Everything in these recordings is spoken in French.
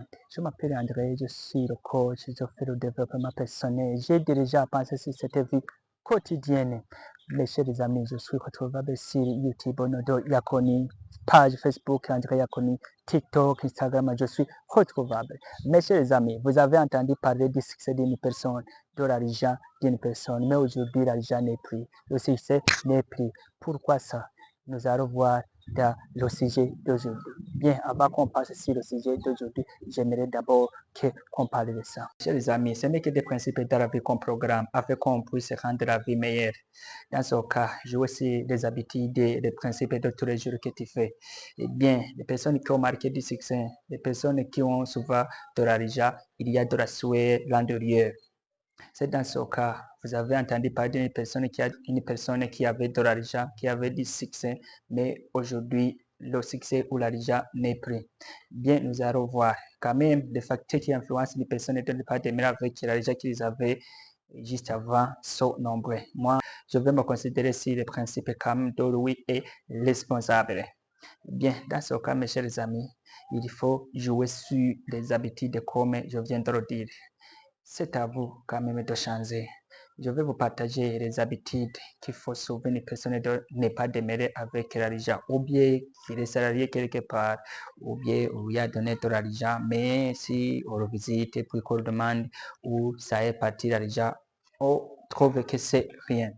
monde. Je m'appelle André, je suis le coach, je fais le développement personnel. J'ai déjà pensé sur cette vie quotidienne. Mes chers amis, je suis retrouvable sur YouTube, Onodo Yakoni, page Facebook André Yakoni, TikTok, Instagram, je suis retrouvable. Mes chers amis, vous avez entendu parler du succès d'une personne, de l'argent d'une personne, mais aujourd'hui l'argent n'est plus, le succès n'est plus. Pourquoi ça? Nous allons voir dans le sujet d'aujourd'hui. Bien, avant qu'on passe sur le sujet d'aujourd'hui, j'aimerais d'abord qu'on parle de ça. Chers amis, ce n'est que des principes de la vie qu'on programme afin qu'on puisse rendre la vie meilleure. Dans ce cas, je vois aussi les habitudes et les principes de tous les jours que tu fais. Eh bien, les personnes qui ont marqué du succès, les personnes qui ont souvent de l'argent, il y a de la souhait l'intérieur. C'est dans ce cas, vous avez entendu parler d'une personne qui avait de l'argent, qui avait du succès, mais aujourd'hui, le succès ou l'argent n'est plus. Bien, nous allons voir quand même les facteurs qui influencent les personnes ne pas demeurer avec l'argent qu'ils avaient juste avant sont nombreux. Moi, je vais me considérer si les principes comme de lui est responsable. Bien, dans ce cas, mes chers amis, il faut jouer sur les habitudes comme je viens de le dire. C'est à vous quand même de changer. Je vais vous partager les habitudes qu'il faut sauver une personne de ne pas demeurer avec l'argent, ou bien qu'il est salarié quelque part, ou bien on lui a donné de l'argent, mais si on le visite et puis qu'on le demande où ça est parti l'argent, on trouve que c'est rien.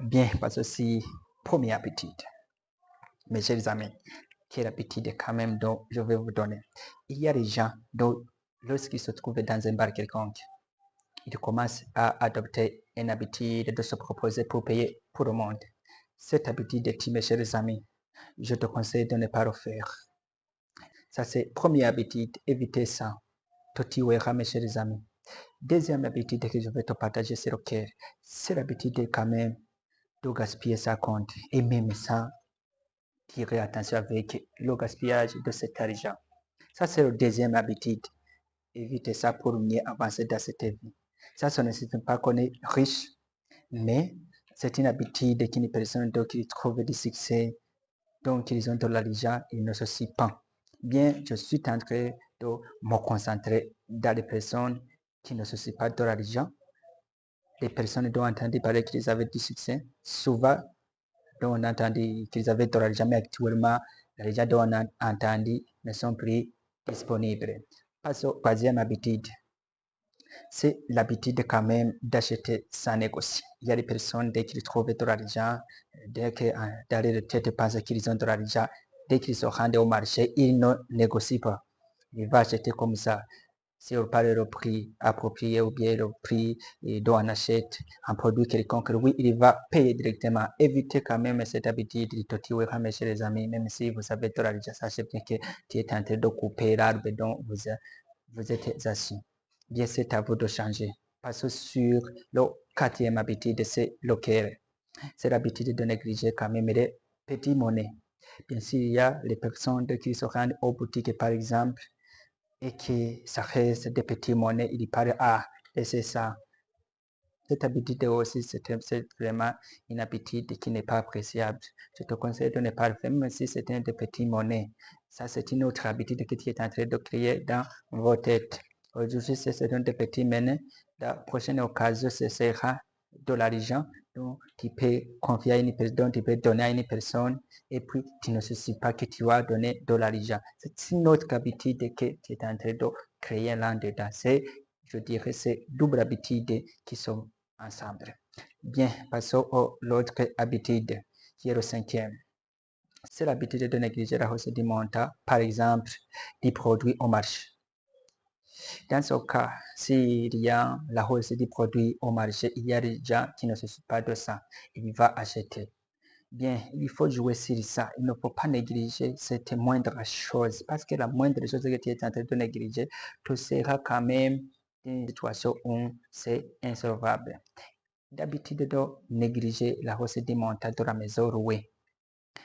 Bien, parce que c'est première habitude, mes chers amis. Quelle habitude quand même dont je vais vous donner. Il y a des gens dont lorsqu'ils se trouvent dans un bar quelconque, ils commencent à adopter une habitude de se proposer pour payer pour le monde. Cette habitude, mes chers amis, je te conseille de ne pas le faire. Ça, c'est première habitude, évitez ça. Totiwera, mes chers amis. Deuxième habitude que je vais te partager, c'est lequel? C'est l'habitude quand même de gaspiller sa compte. Et même ça, tirer attention avec le gaspillage de cet argent. Ça, c'est la deuxième habitude. Évitez ça pour mieux avancer dans cette vie. Ça ne signifie pas qu'on est riche, mais c'est une habitude qu'une personne qui trouve du succès, donc ils ont de l'argent, ils ne se cient pas. Bien, je suis en train de me concentrer dans les personnes qui ne se cient pas de l'argent. Les personnes dont on entend parler qu'ils avaient du succès, souvent, dont on a entendu qu'ils avaient de l'argent, mais actuellement, les gens dont on a entendu ne sont plus disponibles. Troisième habitude, c'est l'habitude quand même d'acheter sans négocier. Il y a des personnes, dès qu'ils trouvent de l'argent, dès que derrière la tête pensent qu'ils ont de l'argent, dès qu'ils se rendent au marché, ils ne négocient pas. Ils vont acheter comme ça. Si on parle le prix approprié ou bien le prix dont on achète un produit quelconque, oui, il va payer directement. Évitez quand même cette habitude de tout chez les amis, même si vous avez de l'argent, sachez bien que tu es en train de couper l'arbre dont vous êtes assis. Bien, c'est à vous de changer. Parce que sur la quatrième habitude, c'est lequel? C'est l'habitude de négliger quand même les petites monnaies. Bien sûr, il y a les personnes qui se rendent aux boutiques, par exemple, et que ça reste des petites monnaies, il paraît, ah, et c'est ça. Cette habitude aussi, c'est vraiment une habitude qui n'est pas appréciable. Je te conseille de ne pas le faire, même si c'est une de petites monnaies. Ça, c'est une autre habitude que tu es en train de créer dans vos têtes. Aujourd'hui, c'est une de petites monnaies. La prochaine occasion, ce sera de l'argent dont tu peux confier à une personne, dont tu peux donner à une personne, et puis tu ne sais pas que tu vas donner de l'argent. C'est une autre habitude que tu es en train de créer là-dedans. Je dirais, c'est double habitude qui sont ensemble. Bien, passons à l'autre habitude, qui est le cinquième. C'est l'habitude de négliger la hausse du montant, par exemple, des produits au marché. Dans ce cas, s'il y a la hausse des produits au marché, il y a des gens qui ne se soucient pas de ça. Il va acheter. Bien, il faut jouer sur ça. Il ne faut pas négliger cette moindre chose, parce que la moindre chose que tu es en train de négliger, tu seras quand même dans une situation où c'est insolvable. D'habitude de négliger la hausse des montants de la maison louée.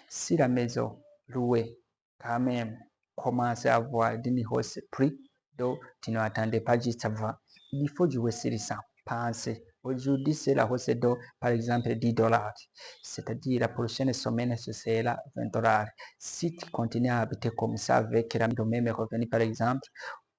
Si la maison louée, quand même, commence à avoir une hausse prix, donc tu n'attendais pas juste avant. Il faut jouer sur ça. Pensez Aujourd'hui, c'est la hausse de, par exemple, $10. C'est-à-dire, la prochaine semaine, ce sera $20. Si tu continues à habiter comme ça avec le même revenu, par exemple,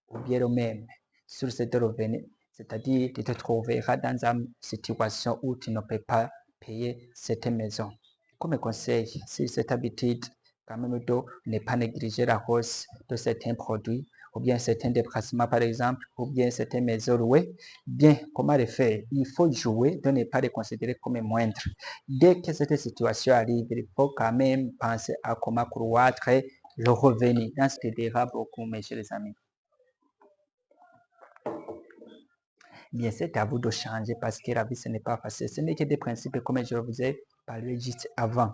ou bien le même sur cette revenu, c'est-à-dire, tu te trouveras dans une situation où tu ne peux pas payer cette maison. Comme conseil, si cette habitude, quand même, de ne pas négliger la hausse de certains produits, ou bien certains déplacements, par exemple, ou bien certaines maisons louées, bien, comment le faire? Il faut jouer de ne pas les considérer comme moindres. Dès que cette situation arrive, il faut quand même penser à comment croître le revenu. Dans ce qui dira beaucoup, mes chers amis. Bien, c'est à vous de changer parce que la vie, ce n'est pas facile. Ce n'est que des principes comme je vous ai parlé juste avant.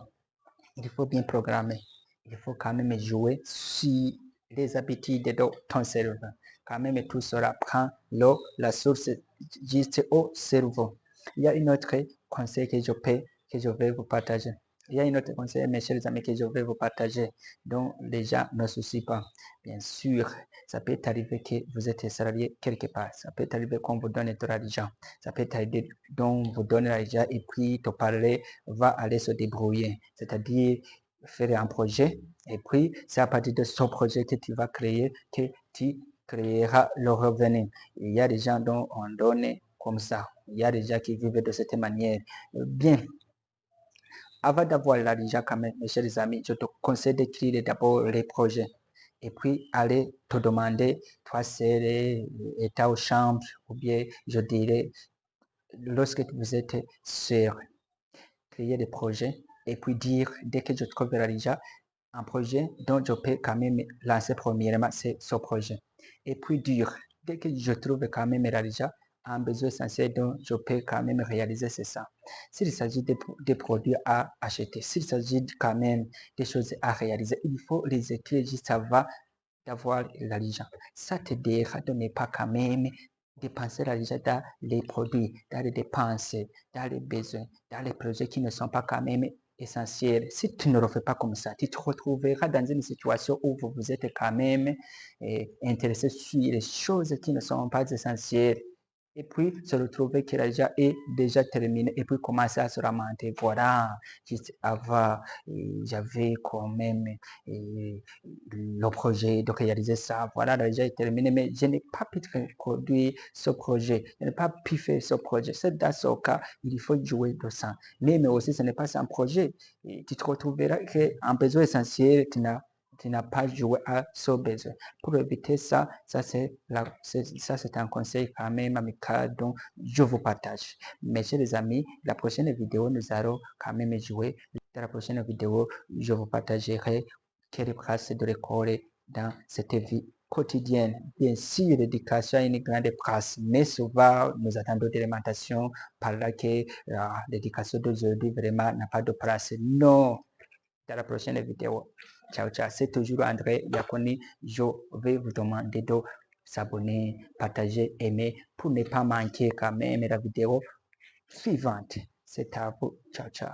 Il faut bien programmer. Il faut quand même jouer sur les habitudes de ton cerveau. Quand même, tout cela prend la source juste au cerveau. Il y a une autre conseil que je vais vous partager. Il y a une autre conseil, mes chers amis, que je vais vous partager, dont les gens ne soucient pas. Bien sûr, ça peut arriver que vous êtes salarié quelque part. Ça peut arriver qu'on vous donne de l'argent. Ça peut arriver qu'on vous donne l'argent et puis te parler va aller se débrouiller. C'est-à-dire faire un projet et puis c'est à partir de ce projet que tu vas créer, que tu créeras le revenu. Il y a des gens dont on donne comme ça. Il y a des gens qui vivent de cette manière. Bien, avant d'avoir l'argent quand même, mes chers amis, je te conseille d'écrire d'abord les projets. Et puis, aller te demander, toi seul, état aux chambres, ou bien, je dirais, lorsque vous êtes sur créer des projets, et puis dire, dès que je trouve l'argent, un projet dont je peux quand même lancer premièrement, c'est ce projet. Et puis dire, dès que je trouve quand même l'argent, un besoin essentiel dont je peux quand même réaliser, c'est ça. S'il s'agit de produits à acheter, s'il s'agit quand même des choses à réaliser, il faut les écrire juste avant d'avoir l'argent. Ça te dira de ne pas quand même dépenser l'argent dans les produits, dans les dépenses, dans les besoins, dans les projets qui ne sont pas quand même essentiels. Si tu ne le fais pas comme ça, tu te retrouveras dans une situation où vous vous êtes quand même intéressé sur les choses qui ne sont pas essentielles. Et puis se retrouver que l'argent est déjà terminé et puis commencer à se lamenter. Voilà, juste avant, j'avais quand même le projet de réaliser ça. Voilà, l'argent est terminé, mais je n'ai pas pu produire ce projet. Je n'ai pas pu faire ce projet. C'est dans ce cas, il faut jouer de ça. Mais aussi, ce n'est pas un projet. Et tu te retrouveras qu'un besoin essentiel, tu n'as pas joué à ce besoin. Pour éviter ça, ça c'est un conseil quand même amical dont je vous partage. Mes chers amis, la prochaine vidéo, nous allons quand même jouer. Dans la prochaine vidéo, je vous partagerai quelle place de l'école dans cette vie quotidienne. Bien sûr, l'éducation a une grande place, mais souvent, nous attendons des lamentations par là que l'éducation d'aujourd'hui vraiment n'a pas de place. Non, dans la prochaine vidéo. Ciao, ciao. C'est toujours André Yakoni. Je vais vous demander de s'abonner, partager, aimer pour ne pas manquer quand même la vidéo suivante. C'est à vous. Ciao, ciao.